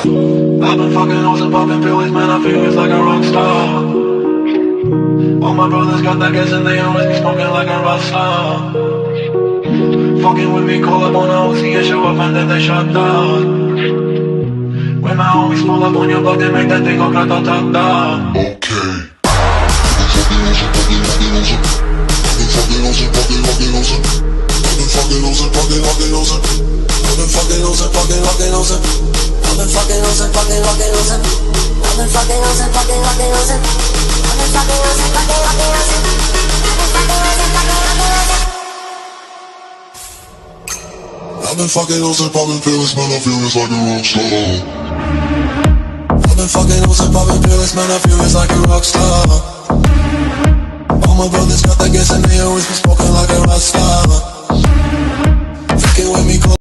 I've been fucking hoes and popping pills, man, I feel it's like a rock star. All my brothers got that gas and they always be smoking like a rock star. Fucking with me, call up on a OC and show up and then they shut down. When my homies pull up on your block, they make that thing go grata-ta-ta. Okay. I've been fucking hoes and popping pills, man, I feel it's like a rock star. I've been fucking hoes and popping pills, man, I feel it's like a rock star. All my brothers got that gas and they always be smoking like a rock star. Fucking with me.